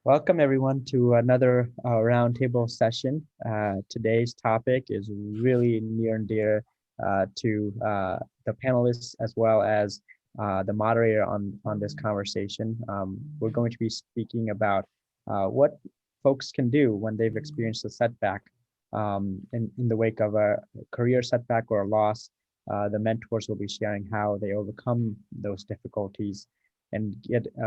Welcome everyone to another roundtable session. Today's topic is really near and dear to the panelists as well as the moderator on this conversation. We're going to be speaking about what folks can do when they've experienced a setback in the wake of a career setback or a loss. The mentors will be sharing how they overcome those difficulties and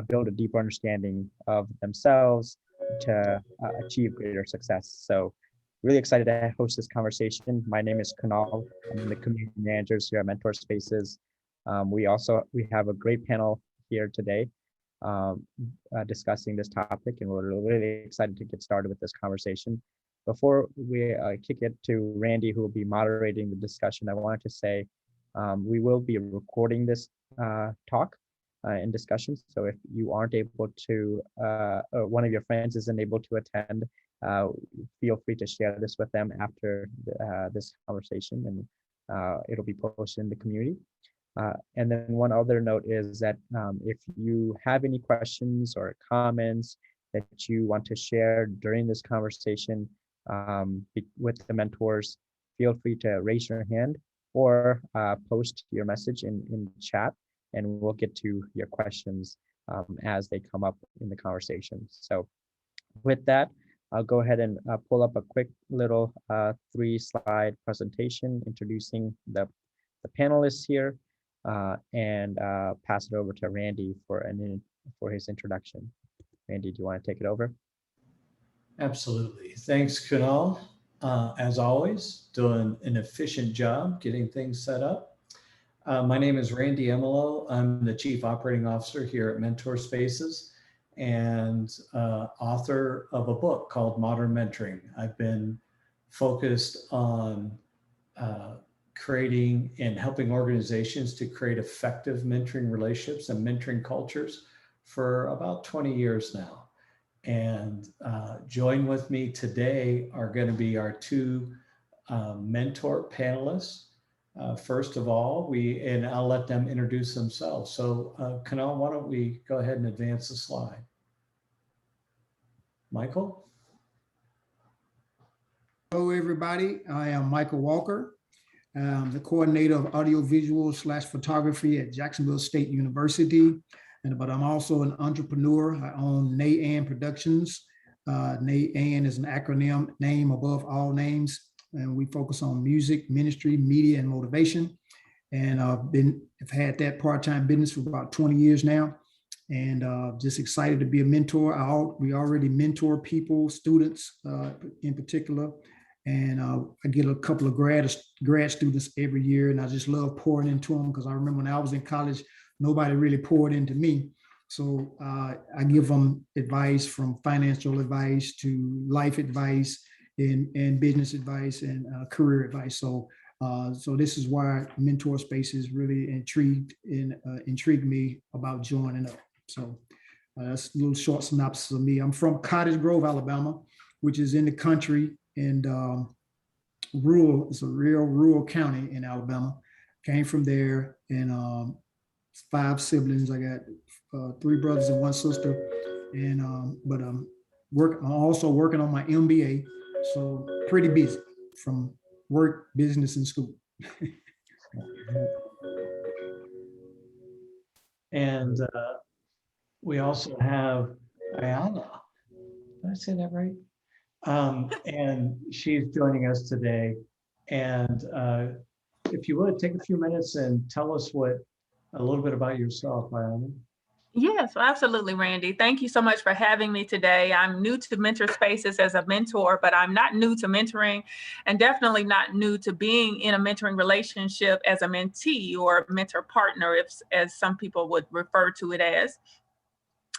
build a deeper understanding of themselves to achieve greater success. So really excited to host this conversation. My name is Kunal. I'm the community managers here at Mentor Spaces. We have a great panel here today discussing this topic, and we're really excited to get started with this conversation. Before we kick it to Randy, who will be moderating the discussion, I wanted to say we will be recording this talk in discussions. So if you aren't able to, or one of your friends isn't able to attend, feel free to share this with them after this conversation, and it'll be posted in the community. And then one other note is that if you have any questions or comments that you want to share during this conversation with the mentors, feel free to raise your hand or post your message in chat, and we'll get to your questions as they come up in the conversation. So with that, I'll go ahead and pull up a quick little 3-slide presentation introducing the panelists here and pass it over to Randy for his introduction. Randy, do you want to take it over? Absolutely. Thanks, Kunal. As always, doing an efficient job getting things set up. My name is Randy Emelo. I'm the Chief Operating Officer here at Mentor Spaces and author of a book called Modern Mentoring. I've been focused on creating and helping organizations to create effective mentoring relationships and mentoring cultures for about 20 years now. And join with me today are going to be our two mentor panelists. First of all, and I'll let them introduce themselves. So Kunal, why don't we go ahead and advance the slide. Michael? Hello, everybody. I am Michael Walker. I'm the coordinator of audiovisual / photography at Jacksonville State University. But I'm also an entrepreneur. I own NAYAN Productions. NAYAN is an acronym, name above all names. And we focus on music, ministry, media, and motivation. And I've had that part-time business for about 20 years now. And just excited to be a mentor. We already mentor people, students in particular. And I get a couple of grad students every year. And I just love pouring into them because I remember when I was in college, nobody really poured into me. So I give them advice, from financial advice to life advice and business advice and career advice. So this is why Mentor Spaces really intrigued me about joining up. So that's a little short synopsis of me. I'm from Cottage Grove, Alabama, which is in the country and rural. It's a real rural county in Alabama. Came from there, and 5 siblings. I got 3 brothers and 1 sister, and but I'm also working on my MBA, so pretty busy from work, business, and school. And we also have Ayanna. Did I say that right? And she's joining us today. And if you would, take a few minutes and tell us a little bit about yourself, Ayanna. Yes, absolutely, Randy. Thank you so much for having me today. I'm new to Mentor Spaces as a mentor, but I'm not new to mentoring, and definitely not new to being in a mentoring relationship as a mentee or mentor partner, as some people would refer to it as.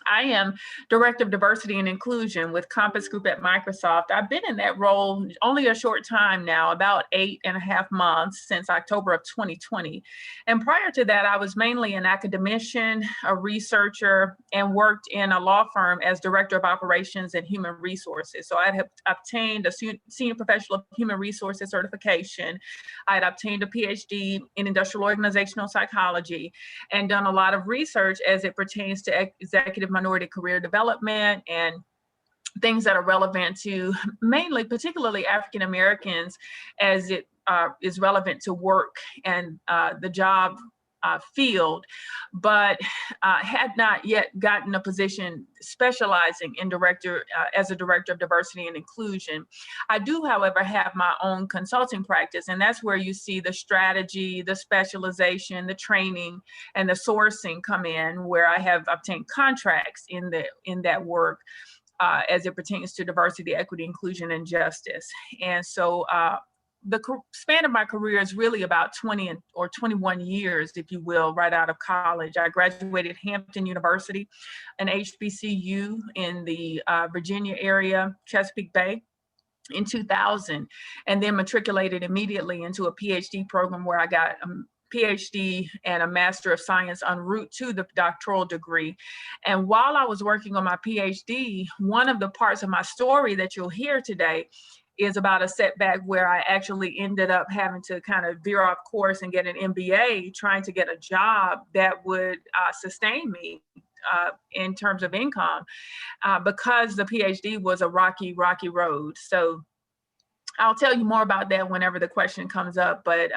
I am Director of Diversity and Inclusion with Compass Group at Microsoft. I've been in that role only a short time now, about 8.5 months, since October of 2020. And prior to that, I was mainly an academician, a researcher, and worked in a law firm as Director of Operations and Human Resources. So I had obtained a Senior Professional of Human Resources certification. I had obtained a PhD in Industrial Organizational Psychology and done a lot of research as it pertains to executive minority career development and things that are relevant to mainly, particularly African Americans, as it is relevant to work and the job field, but had not yet gotten a position specializing in as a director of diversity and inclusion. I do, however, have my own consulting practice, and that's where you see the strategy, the specialization, the training, and the sourcing come in, where I have obtained contracts in that work as it pertains to diversity, equity, inclusion, and justice. And so the span of my career is really about 20 or 21 years, if you will, right out of college. I graduated Hampton University, an HBCU in the Virginia area, Chesapeake Bay, in 2000, and then matriculated immediately into a PhD program where I got a PhD and a Master of Science en route to the doctoral degree. And while I was working on my PhD, one of the parts of my story that you'll hear today is about a setback where I actually ended up having to kind of veer off course and get an MBA, trying to get a job that would sustain me in terms of income, because the PhD was a rocky road. So I'll tell you more about that whenever the question comes up, but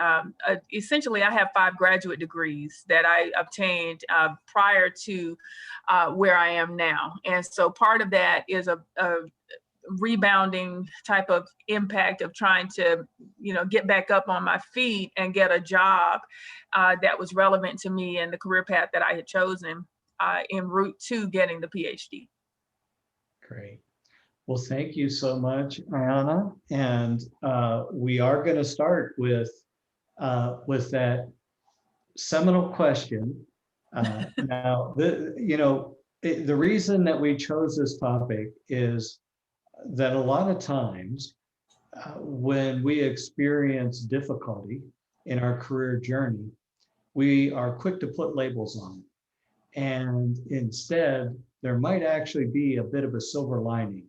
essentially I have 5 graduate degrees that I obtained prior to where I am now. And so part of that is a rebounding type of impact of trying to, get back up on my feet and get a job that was relevant to me and the career path that I had chosen en route to getting the PhD. Great. Well, thank you so much, Ayanna. And we are going to start with that seminal question. Now, the reason that we chose this topic is that a lot of times when we experience difficulty in our career journey, we are quick to put labels on it. And instead, there might actually be a bit of a silver lining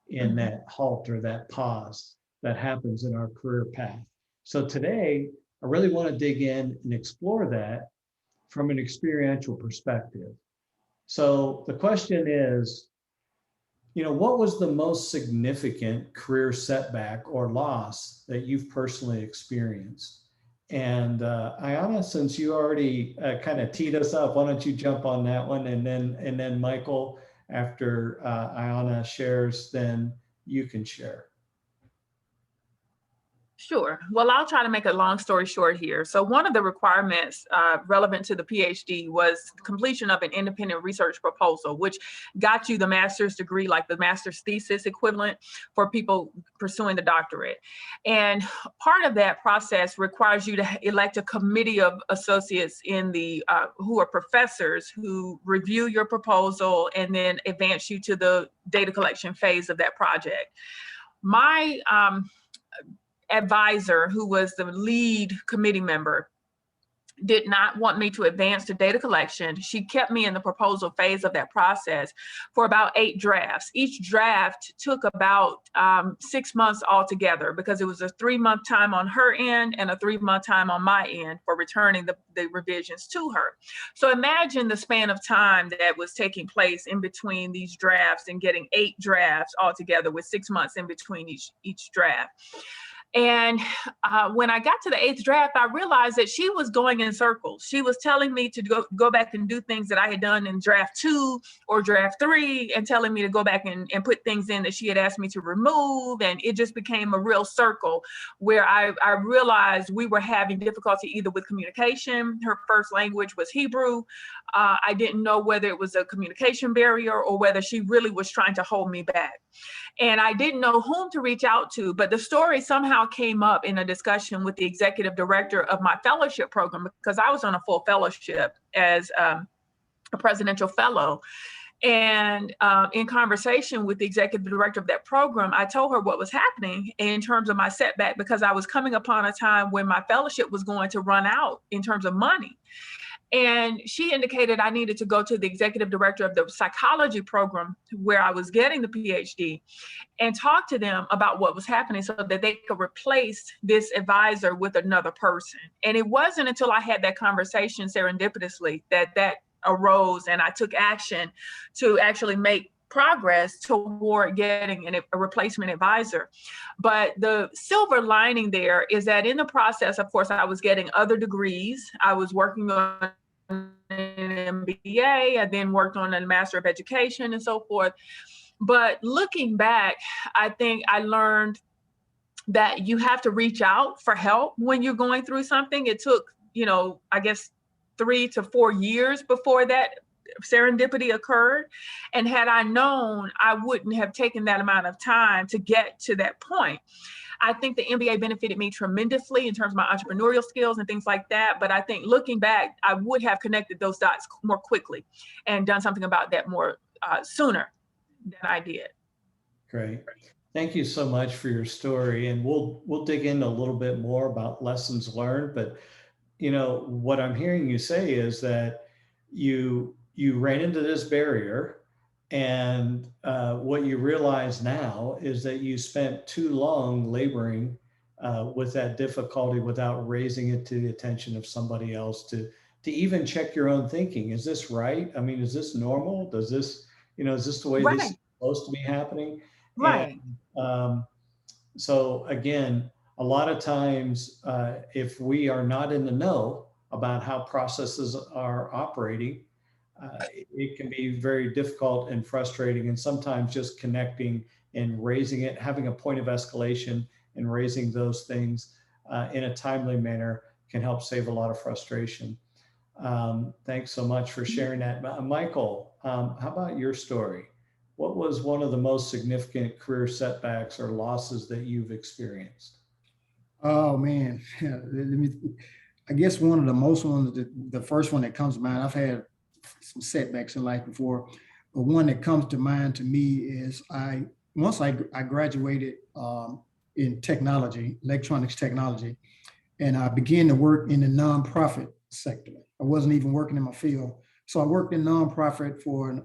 in that halt or that pause that happens in our career path. So today, I really want to dig in and explore that from an experiential perspective. So the question is, what was the most significant career setback or loss that you've personally experienced? And Ayanna, since you already kind of teed us up, why don't you jump on that one? And then Michael, after Ayanna shares, then you can share. Sure. Well, I'll try to make a long story short here. So one of the requirements relevant to the PhD was completion of an independent research proposal, which got you the master's degree, like the master's thesis equivalent for people pursuing the doctorate. And part of that process requires you to elect a committee of associates in the who are professors who review your proposal and then advance you to the data collection phase of that project. My advisor, who was the lead committee member, did not want me to advance to data collection. She kept me in the proposal phase of that process for about 8 drafts. Each draft took about 6 months altogether, because it was a 3-month time on her end and a 3-month time on my end for returning the revisions to her. So imagine the span of time that was taking place in between these drafts and getting 8 drafts altogether with 6 months in between each draft. And when I got to the 8th draft, I realized that she was going in circles. She was telling me to go back and do things that I had done in draft 2 or draft 3, and telling me to go back and put things in that she had asked me to remove. And it just became a real circle where I realized we were having difficulty either with communication. Her first language was Hebrew. I didn't know whether it was a communication barrier or whether she really was trying to hold me back. And I didn't know whom to reach out to, but the story somehow came up in a discussion with the executive director of my fellowship program, because I was on a full fellowship as a presidential fellow. And in conversation with the executive director of that program, I told her what was happening in terms of my setback, because I was coming upon a time when my fellowship was going to run out in terms of money. And she indicated I needed to go to the executive director of the psychology program where I was getting the PhD and talk to them about what was happening so that they could replace this advisor with another person. And it wasn't until I had that conversation serendipitously that arose, and I took action to actually progress toward getting a replacement advisor. But the silver lining there is that in the process, of course, I was getting other degrees. I was working on an MBA, I then worked on a Master of Education and so forth. But looking back, I think I learned that you have to reach out for help when you're going through something. It took, I guess 3 to 4 years before that serendipity occurred. And had I known, I wouldn't have taken that amount of time to get to that point. I think the MBA benefited me tremendously in terms of my entrepreneurial skills and things like that. But I think looking back, I would have connected those dots more quickly and done something about that more sooner than I did. Great. Thank you so much for your story. And we'll dig in a little bit more about lessons learned. But, what I'm hearing you say is that you ran into this barrier, and what you realize now is that you spent too long laboring with that difficulty without raising it to the attention of somebody else to even check your own thinking. Is this right? I mean, is this normal? Does this, is this the way Right. this is supposed to be happening? Right. And, so again, a lot of times, if we are not in the know about how processes are operating, it can be very difficult and frustrating, and sometimes just connecting and raising it, having a point of escalation and raising those things in a timely manner can help save a lot of frustration. Thanks so much for sharing that. Michael, how about your story? What was one of the most significant career setbacks or losses that you've experienced? Oh man, I guess one of the most ones, the first one that comes to mind, I've had some setbacks in life before, but one that comes to mind to me is once I graduated in technology, electronics technology, and I began to work in the nonprofit sector. I wasn't even working in my field. So I worked in nonprofit for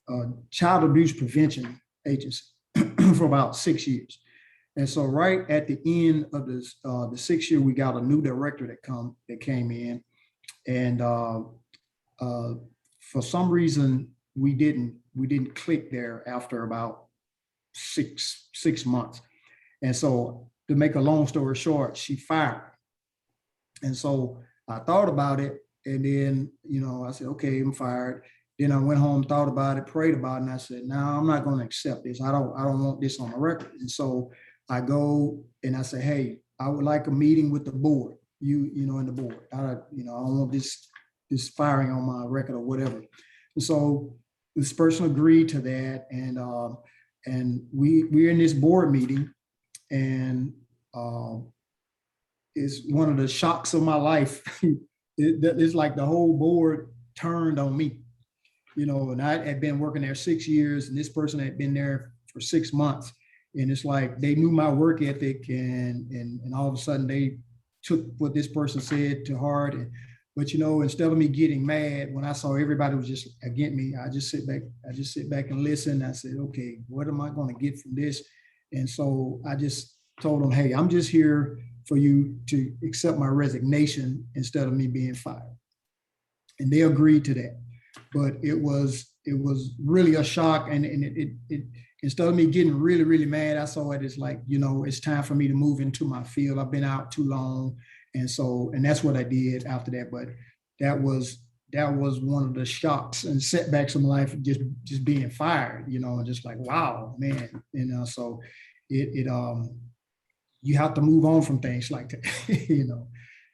a child abuse prevention agency for about 6 years. And so right at the end of the 6th year, we got a new director that came in, and for some reason we didn't click there after about six months. And so to make a long story short, she fired me. And so I thought about it, and then I said, okay, I'm fired. Then I went home, thought about it, prayed about it, and I said, no, I'm not going to accept this. I don't want this on my record. And so I go and I say, hey, I would like a meeting with the board, in the board. I don't want this firing on my record or whatever. And so this person agreed to that, and we're in this board meeting, and it's one of the shocks of my life. It's like the whole board turned on me. And I had been working there 6 years, and this person had been there for 6 months. And it's like they knew my work ethic, and all of a sudden they took what this person said to heart. But instead of me getting mad when I saw everybody was just against me, I just sit back and listen. I said, okay, what am I going to get from this? And so I just told them, hey, I'm just here for you to accept my resignation instead of me being fired. And they agreed to that. But it was really a shock, and it instead of me getting really, really mad, I saw it as like, it's time for me to move into my field. I've been out too long. And that's what I did after that. But that was one of the shocks and setbacks of my life, just being fired, and just like, wow, man. So you have to move on from things like that,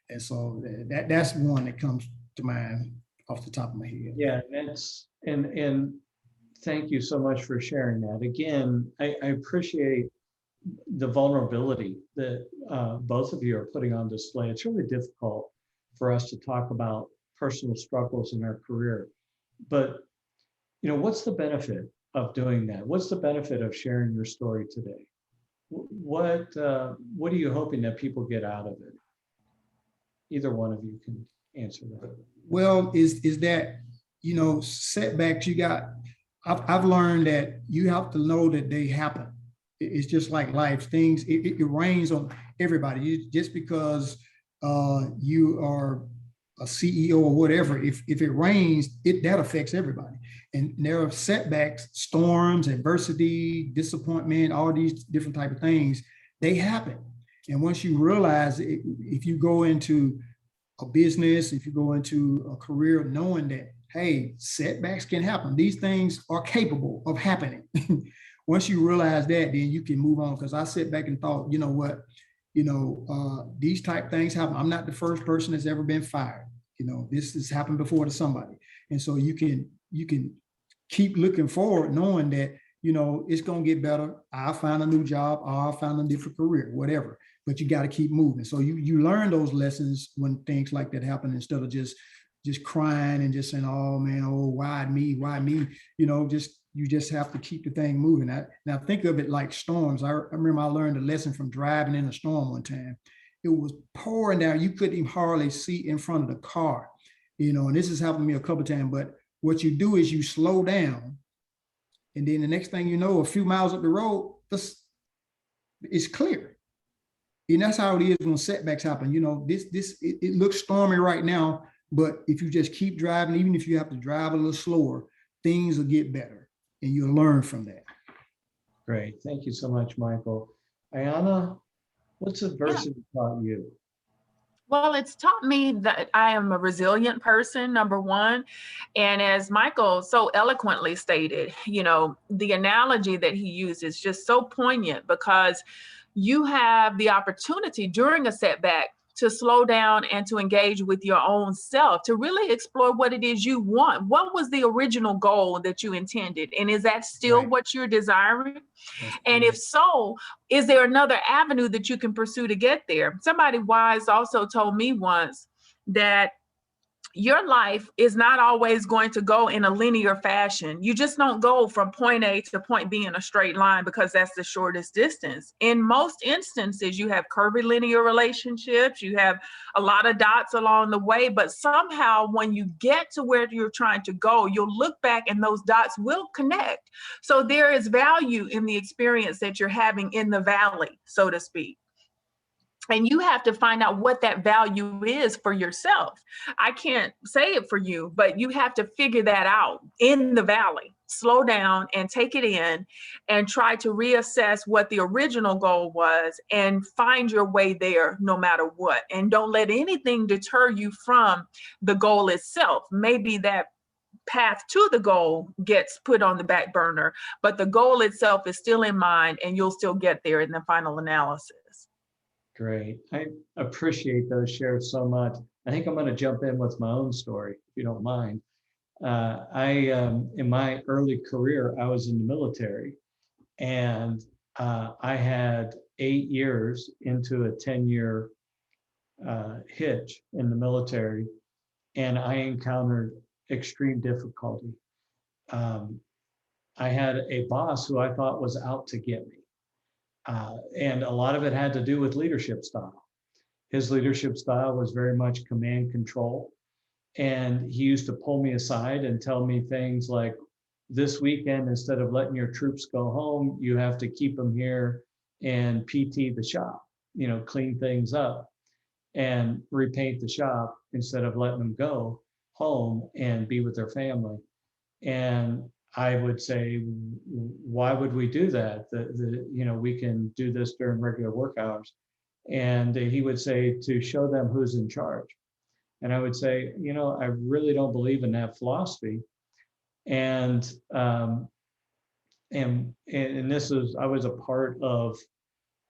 And so that's one that comes to mind off the top of my head. Yeah, and thank you so much for sharing that. Again, I appreciate the vulnerability that both of you are putting on display. It's really difficult for us to talk about personal struggles in our career, but what's the benefit of doing that? What's the benefit of sharing your story today? What are you hoping that people get out of it? Either one of you can answer that. Well, is that setbacks you got? I've learned that you have to know that they happen. It's just like life. Things, it rains on everybody. Just because you are a CEO or whatever, if it rains, that affects everybody. And there are setbacks, storms, adversity, disappointment, all these different type of things, they happen. And once you realize it, if you go into a business, if you go into a career knowing that, hey, setbacks can happen. These things are capable of happening. Once you realize that, then you can move on. Because I sit back and thought, you know what, these type things happen. I'm not the first person that's ever been fired. This has happened before to somebody. And so you can keep looking forward, knowing that, it's going to get better. I'll find a new job, or I'll find a different career, whatever. But you got to keep moving. So you learn those lessons when things like that happen, instead of just crying and just saying, oh man, oh, why me? You just have to keep the thing moving. Now think of it like storms. I remember I learned a lesson from driving in a storm one time. It was pouring down. You couldn't even hardly see in front of the car, and this has happened to me a couple of times. But what you do is you slow down, and then the next thing you know, a few miles up the road, it's clear. And that's how it is when setbacks happen. It looks stormy right now, but if you just keep driving, even if you have to drive a little slower, things will get better, and you'll learn from that. Great. Thank you so much, Michael. Ayanna, what's adversity taught you? Well, it's taught me that I am a resilient person, number one. And as Michael so eloquently stated, the analogy that he used is just so poignant, because you have the opportunity during a setback to slow down and to engage with your own self, to really explore what it is you want. What was the original goal that you intended? And is that still what you're desiring? And if so, is there another avenue that you can pursue to get there? Somebody wise also told me once that your life is not always going to go in a linear fashion. You just don't go from point A to point B in a straight line because that's the shortest distance. In most instances, you have curvilinear relationships, you have a lot of dots along the way, but somehow when you get to where you're trying to go, you'll look back and those dots will connect. So there is value in the experience that you're having in the valley, so to speak. And you have to find out what that value is for yourself. I can't say it for you, but you have to figure that out in the valley. Slow down and take it in and try to reassess what the original goal was and find your way there no matter what. And don't let anything deter you from the goal itself. Maybe that path to the goal gets put on the back burner, but the goal itself is still in mind and you'll still get there in the final analysis. Great. I appreciate those shares so much. I think I'm going to jump in with my own story, if you don't mind. In my early career, I was in the military, and I had 8 years into a 10-year hitch in the military, and I encountered extreme difficulty. I had a boss who I thought was out to get me. And a lot of it had to do with leadership style. His leadership style was very much command control. And he used to pull me aside and tell me things like, this weekend, instead of letting your troops go home, you have to keep them here and PT the shop, clean things up and repaint the shop instead of letting them go home and be with their family. And I would say, why would we do that? We can do this during regular work hours. And he would say, to show them who's in charge. And I would say, I really don't believe in that philosophy. And this is, I was a part of,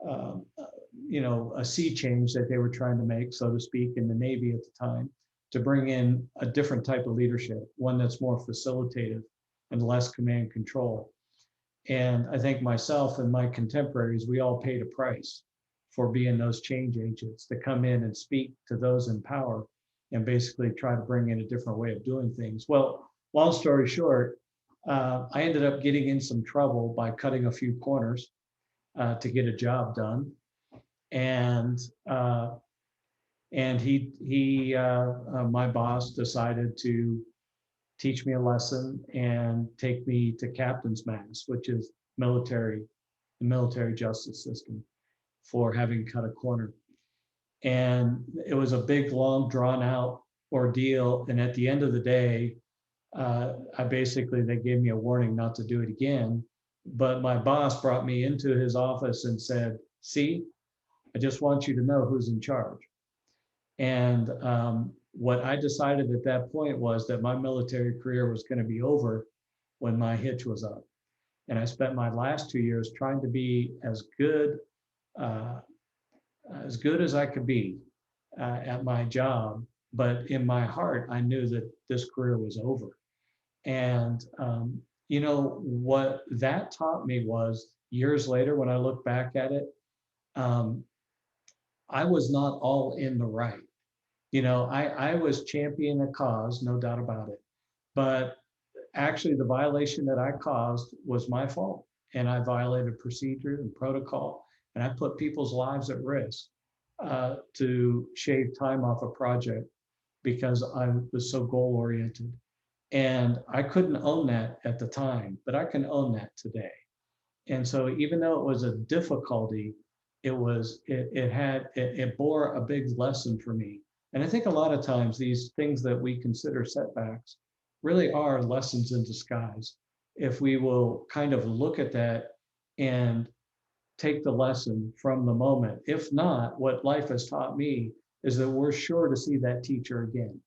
a sea change that they were trying to make, so to speak, in the Navy at the time, to bring in a different type of leadership, one that's more facilitative and less command control. And I think myself and my contemporaries, we all paid a price for being those change agents to come in and speak to those in power and basically try to bring in a different way of doing things. Well, long story short, I ended up getting in some trouble by cutting a few corners to get a job done. And my boss decided to teach me a lesson and take me to captain's mass, which is the military justice system, for having cut a corner. And it was a big, long, drawn out ordeal. And at the end of the day, they gave me a warning not to do it again. But my boss brought me into his office and said, see, I just want you to know who's in charge. And what I decided at that point was that my military career was going to be over when my hitch was up. And I spent my last 2 years trying to be as good as I could be at my job. But in my heart, I knew that this career was over. And what that taught me was, years later, when I look back at it, I was not all in the right. I was championing a cause, no doubt about it. But actually, the violation that I caused was my fault. And I violated procedure and protocol. And I put people's lives at risk to shave time off a project because I was so goal oriented. And I couldn't own that at the time, but I can own that today. And so even though it was a difficulty, it bore a big lesson for me. And I think a lot of times these things that we consider setbacks really are lessons in disguise. If we will kind of look at that and take the lesson from the moment. If not, what life has taught me is that we're sure to see that teacher again.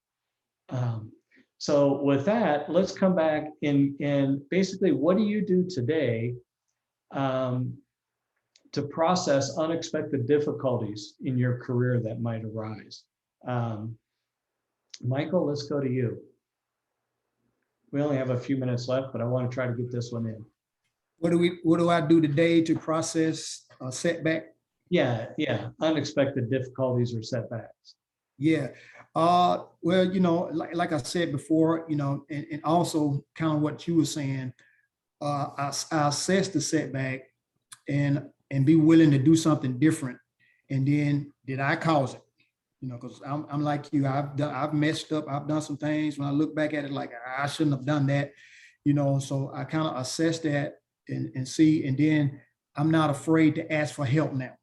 So with that, let's come back and basically, what do you do today to process unexpected difficulties in your career that might arise? Michael, let's go to you. We only have a few minutes left, but I want to try to get this one in. What do I do today to process a setback? Yeah, unexpected difficulties or setbacks. Yeah. Well, like I said before, and also kind of what you were saying, I assess the setback and be willing to do something different. And then, did I cause it? Because I'm like you, I've messed up. I've done some things. When I look back at it, like I shouldn't have done that. So I kind of assess that and see, and then I'm not afraid to ask for help now.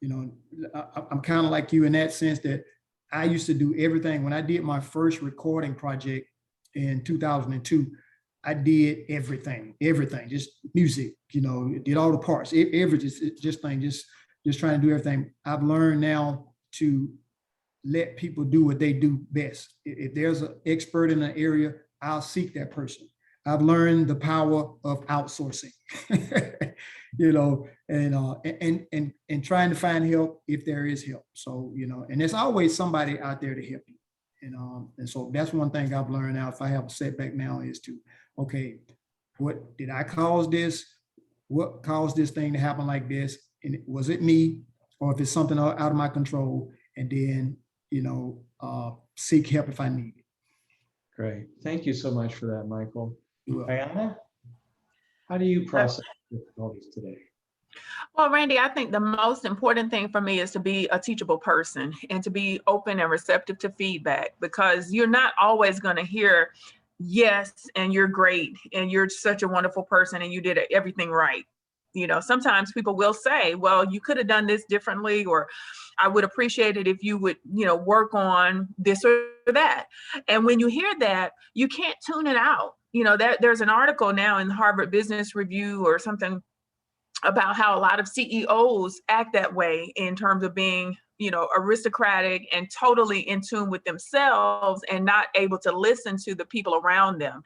I'm kind of like you in that sense that I used to do everything. When I did my first recording project in 2002, I did everything, just music, did all the parts, just trying to do everything. I've learned now to let people do what they do best. If there's an expert in an area, I'll seek that person. I've learned the power of outsourcing, and trying to find help if there is help. So, and there's always somebody out there to help you. And so that's one thing I've learned now. If I have a setback now, is to, okay, what did I cause this? What caused this thing to happen like this? And was it me, or if it's something out of my control? And then, seek help if I need it. Great. Thank you so much for that, Michael. Ayanna, how do you process difficulties today? Well, Randy, I think the most important thing for me is to be a teachable person and to be open and receptive to feedback, because you're not always going to hear yes, and you're great, and you're such a wonderful person, and you did everything right. Sometimes people will say, well, you could have done this differently, or I would appreciate it if you would, work on this or that. And when you hear that, you can't tune it out. There's an article now in the Harvard Business Review or something about how a lot of CEOs act that way in terms of being, aristocratic and totally in tune with themselves and not able to listen to the people around them,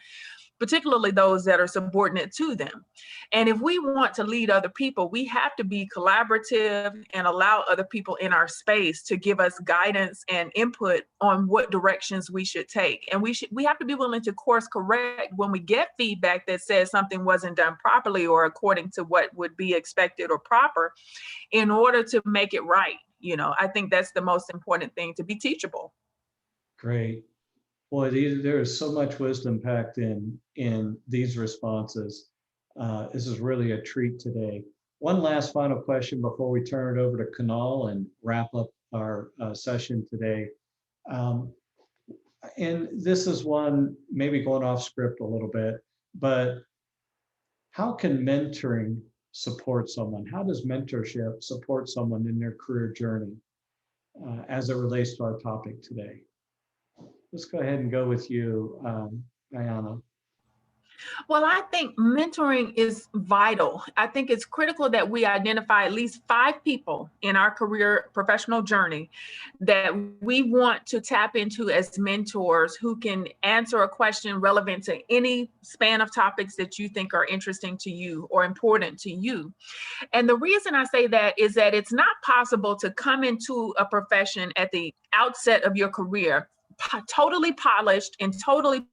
particularly those that are subordinate to them. And if we want to lead other people, we have to be collaborative and allow other people in our space to give us guidance and input on what directions we should take. And we have to be willing to course correct when we get feedback that says something wasn't done properly or according to what would be expected or proper, in order to make it right. I think that's the most important thing, to be teachable. Great. Boy, there is so much wisdom packed in these responses. This is really a treat today. One last final question before we turn it over to Kunal and wrap up our session today. And this is one maybe going off script a little bit, but how can mentoring support someone? How does mentorship support someone in their career journey as it relates to our topic today? let's go ahead and go with you, Ayanna. Well, I think mentoring is vital. I think it's critical that we identify at least 5 people in our career professional journey that we want to tap into as mentors who can answer a question relevant to any span of topics that you think are interesting to you or important to you. And the reason I say that is that it's not possible to come into a profession at the outset of your career totally polished and totally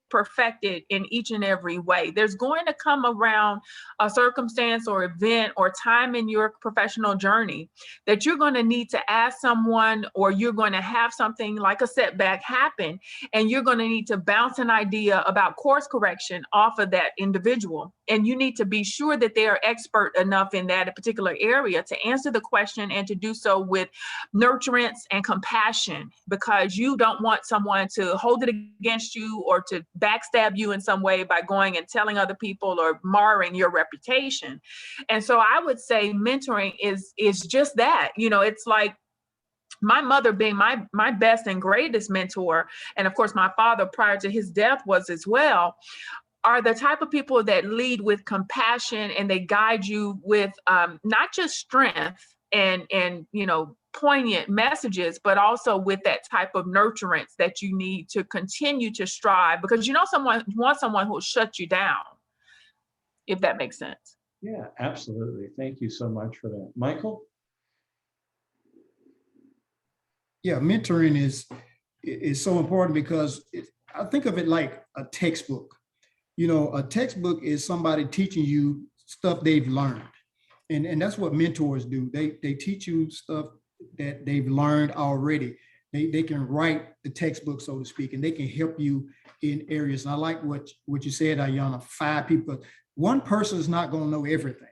perfected in each and every way. There's going to come around a circumstance or event or time in your professional journey that you're going to need to ask someone, or you're going to have something like a setback happen, and you're going to need to bounce an idea about course correction off of that individual. And you need to be sure that they are expert enough in that particular area to answer the question and to do so with nurturance and compassion, because you don't want someone to hold it against you or to backstab you in some way by going and telling other people or marring your reputation. And so I would say mentoring is just that. You know, it's like my mother being my best and greatest mentor, and of course my father prior to his death was as well, are the type of people that lead with compassion, and they guide you with not just strength and you know, poignant messages, but also with that type of nurturance that you need to continue to strive, because you know someone wants someone who will shut you down, if that makes sense. Yeah, absolutely. Thank you so much for that. Michael? Yeah, mentoring is so important because I think of it like a textbook. You know, a textbook is somebody teaching you stuff they've learned. And that's what mentors do. They teach you stuff that they've learned already. They can write the textbook, so to speak, and they can help you in areas. And I like what you said, Ayanna, 5 people. One person is not going to know everything,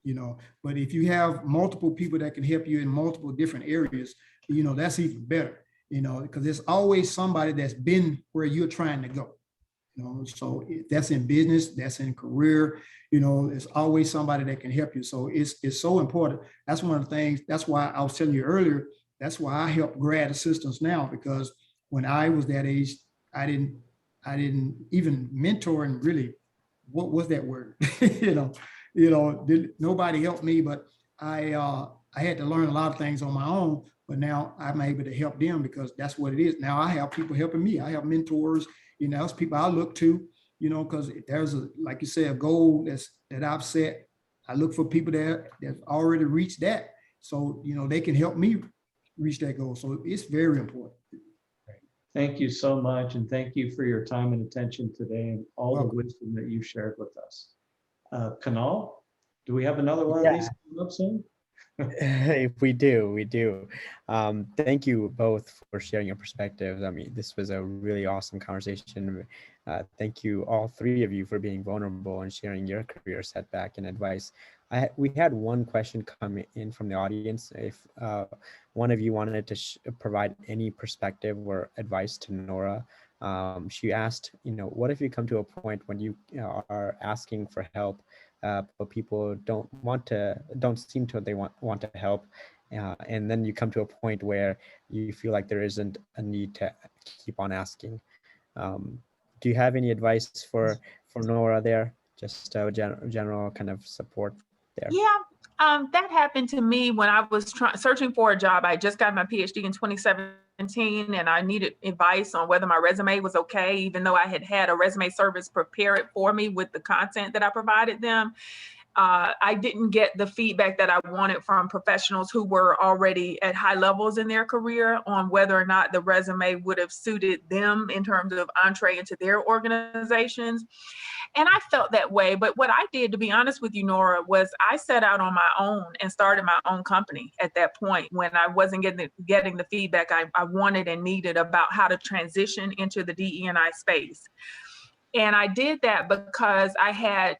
you know, but if you have multiple people that can help you in multiple different areas, you know, that's even better, you know, because there's always somebody that's been where you're trying to go. You know, so that's in business, that's in career, you know, there's always somebody that can help you. So it's so important. That's one of the things, that's why I was telling you earlier, that's why I help grad assistants now, because when I was that age, I didn't even mentor, and really, what was that word? Nobody helped me, but I had to learn a lot of things on my own, but now I'm able to help them because that's what it is. Now I have people helping me. I have mentors. You know, it's people I look to, you know, because there's like you said, a goal that I've set. I look for people that already reached that. So, you know, they can help me reach that goal. So it's very important. Thank you so much. And thank you for your time and attention today and all the wisdom that you shared with us. Kunal, do we have another one of these coming up soon? If we do. Thank you both for sharing your perspectives. I mean, this was a really awesome conversation. Thank you, all 3 of you, for being vulnerable and sharing your career setback and advice. We had one question come in from the audience. If one of you wanted to provide any perspective or advice to Nora, she asked, you know, what if you come to a point when you are asking for help, but people don't seem to want to help, and then you come to a point where you feel like there isn't a need to keep on asking. Do you have any advice for Nora there? Just a general kind of support there. Yeah, that happened to me when I was searching for a job. I just got my PhD in 2017, and I needed advice on whether my resume was okay, even though I had a resume service prepare it for me with the content that I provided them. I didn't get the feedback that I wanted from professionals who were already at high levels in their career on whether or not the resume would have suited them in terms of entree into their organizations. And I felt that way. But what I did, to be honest with you, Nora, was I set out on my own and started my own company at that point when I wasn't getting the feedback I wanted and needed about how to transition into the DE&I space. And I did that because I had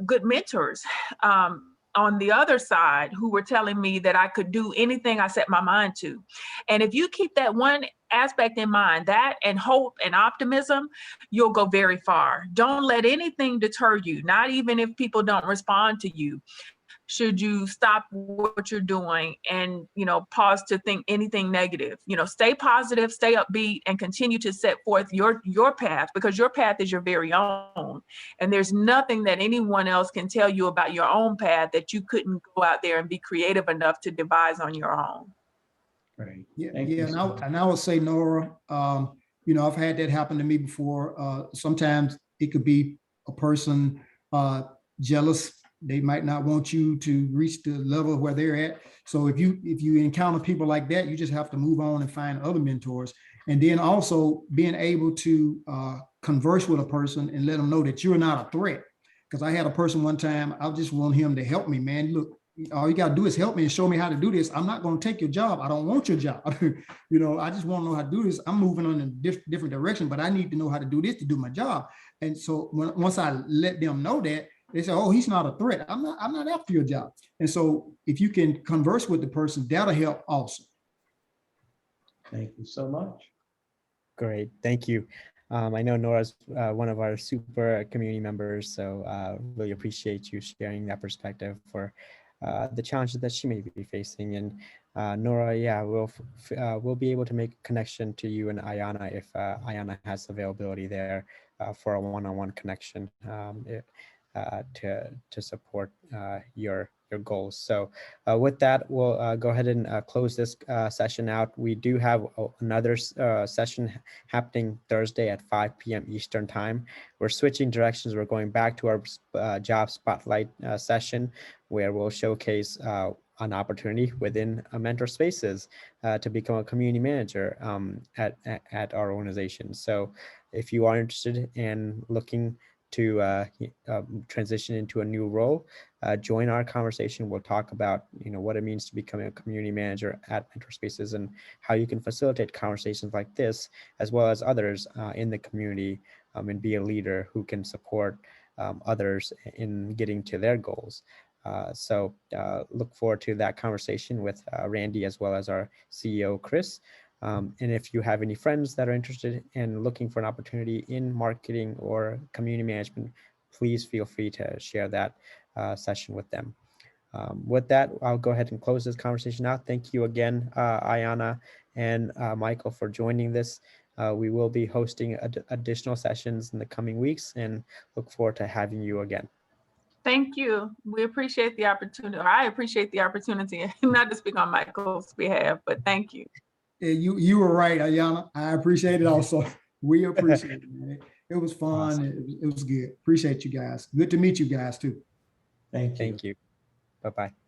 good mentors on the other side who were telling me that I could do anything I set my mind to. And if you keep that one aspect in mind, that and hope and optimism, you'll go very far. Don't let anything deter you, not even if people don't respond to you. should you stop what you're doing and, pause to think anything negative? Stay positive, stay upbeat, and continue to set forth your path, because your path is your very own. And there's nothing that anyone else can tell you about your own path that you couldn't go out there and be creative enough to devise on your own. Right. Yeah, Thank you so much. and I would say, Nora, I've had that happen to me before. Sometimes it could be a person jealous. They might not want you to reach the level where they're at. So if you encounter people like that, you just have to move on and find other mentors. And then also being able to converse with a person and let them know that you're not a threat. Because I had a person one time, I just want him to help me, man. Look, all you got to do is help me and show me how to do this. I'm not going to take your job. I don't want your job. I just want to know how to do this. I'm moving on in a different direction, but I need to know how to do this to do my job. And so once I let them know that, they say, oh, he's not a threat. I'm not after your job. And so if you can converse with the person, that'll help also. Thank you so much. Great, thank you. I know Nora's one of our super community members, so really appreciate you sharing that perspective for the challenges that she may be facing. And Nora, yeah, we'll be able to make a connection to you and Ayanna if Ayanna has availability there for a one-on-one connection to support your goals. So with that, we'll go ahead and close this session out. We do have another session happening Thursday at 5 p.m. Eastern time. We're switching directions. We're going back to our job spotlight session, where we'll showcase an opportunity within Mentor Spaces to become a community manager at our organization. So if you are interested in looking to transition into a new role, join our conversation. We'll talk about what it means to become a community manager at Mentor Spaces and how you can facilitate conversations like this, as well as others in the community, and be a leader who can support others in getting to their goals. So look forward to that conversation with Randy, as well as our CEO, Chris. And if you have any friends that are interested in looking for an opportunity in marketing or community management, please feel free to share that session with them. With that, I'll go ahead and close this conversation out. Thank you again, Ayanna and Michael, for joining this. We will be hosting additional sessions in the coming weeks and look forward to having you again. Thank you. We appreciate the opportunity. I appreciate the opportunity, not to speak on Michael's behalf, but thank you. Yeah, you were right, Ayanna. I appreciate it also. We appreciate it, man. It was fun. Awesome. It was good. Appreciate you guys. Good to meet you guys too. Thank you. Thank you. Bye-bye.